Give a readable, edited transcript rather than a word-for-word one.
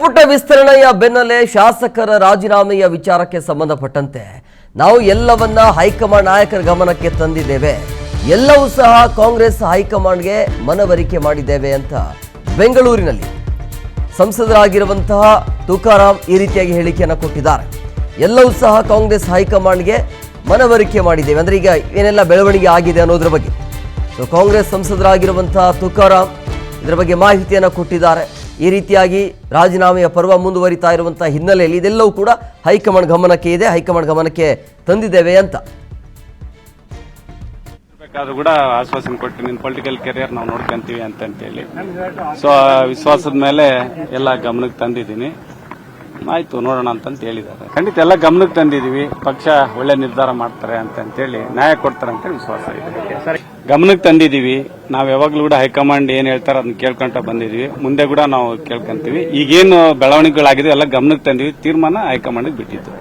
ಸಂಪುಟ ವಿಸ್ತರಣೆಯ ಬೆನ್ನಲ್ಲೇ ಶಾಸಕರ ರಾಜೀನಾಮೆಯ ವಿಚಾರಕ್ಕೆ ಸಂಬಂಧಪಟ್ಟಂತೆ ನಾವು ಎಲ್ಲವನ್ನ ಹೈಕಮಾಂಡ್ ನಾಯಕರ ಗಮನಕ್ಕೆ ತಂದಿದ್ದೇವೆ, ಎಲ್ಲವೂ ಸಹ ಕಾಂಗ್ರೆಸ್ ಹೈಕಮಾಂಡ್ಗೆ ಮನವರಿಕೆ ಮಾಡಿದ್ದೇವೆ ಅಂತ ಬೆಂಗಳೂರಿನಲ್ಲಿ ಸಂಸದರಾಗಿರುವಂತಹ ತುಕಾರಾಂ ಈ ರೀತಿಯಾಗಿ ಹೇಳಿಕೆಯನ್ನು ಕೊಟ್ಟಿದ್ದಾರೆ. ಎಲ್ಲವೂ ಸಹ ಕಾಂಗ್ರೆಸ್ ಹೈಕಮಾಂಡ್ಗೆ ಮನವರಿಕೆ ಮಾಡಿದ್ದೇವೆ ಅಂದ್ರೆ ಈಗ ಏನೆಲ್ಲ ಬೆಳವಣಿಗೆ ಆಗಿದೆ ಅನ್ನೋದ್ರ ಬಗ್ಗೆ. ಸೊ ಕಾಂಗ್ರೆಸ್ ಸಂಸದರಾಗಿರುವಂತಹ ತುಕಾರಾಂ ಇದರ ಬಗ್ಗೆ ಮಾಹಿತಿಯನ್ನು ಕೊಟ್ಟಿದ್ದಾರೆ. ಈ ರೀತಿಯಾಗಿ ರಾಜೀನಾಮೆಯ ಪರ್ವ ಮುಂದುವರಿತಾ ಇರುವಂತಹ ಹಿನ್ನೆಲೆಯಲ್ಲಿ ಇದೆಲ್ಲವೂ ಕೂಡ ಹೈಕಮಾಂಡ್ ಗಮನಕ್ಕೆ ಇದೆ, ಹೈಕಮಾಂಡ್ ಗಮನಕ್ಕೆ ತಂದಿದ್ದೇವೆ ಅಂತ. ಬೇಕಾದ್ರೂ ಕೂಡ ಆಶ್ವಾಸನೆ ಕೊಟ್ಟು ನಿನ್ನ ಪೊಲಿಟಿಕಲ್ ಕೆರಿಯರ್ ನಾವು ನೋಡ್ಕೊಂತೀವಿ ಅಂತೇಳಿ ಸೊ ವಿಶ್ವಾಸದ ಮೇಲೆ ಎಲ್ಲ ಗಮನಕ್ಕೆ ತಂದಿದ್ದೀನಿ. ಆಯ್ತು ನೋಡೋಣ ಅಂತ ಹೇಳಿದ್ದಾರೆ. ಖಂಡಿತ ಎಲ್ಲ ಗಮನಕ್ಕೆ ತಂದಿದೀವಿ, ಪಕ್ಷ ಒಳ್ಳೆ ನಿರ್ಧಾರ ಮಾಡ್ತಾರೆ ಅಂತೇಳಿ ನ್ಯಾಯ ಕೊಡ್ತಾರೆ ಅಂತ ವಿಶ್ವಾಸ ಇದೆ. ಗಮನಕ್ಕೆ ತಂದಿದೀವಿ, ನಾವ್ ಯಾವಾಗ್ಲೂ ಕೂಡ ಹೈಕಮಾಂಡ್ ಏನ್ ಹೇಳ್ತಾರೆ ಅದನ್ನ ಕೇಳ್ಕೊಂತ ಬಂದಿದೀವಿ, ಮುಂದೆ ಕೂಡ ನಾವು ಕೇಳ್ಕೊಂತೀವಿ. ಈಗೇನು ಬೆಳವಣಿಗೆಗಳಾಗಿದೆ ಎಲ್ಲ ಗಮನಕ್ಕೆ ತಂದಿವಿ, ತೀರ್ಮಾನ ಹೈಕಮಾಂಡ್ ಬಿಟ್ಟಿದ್ದು.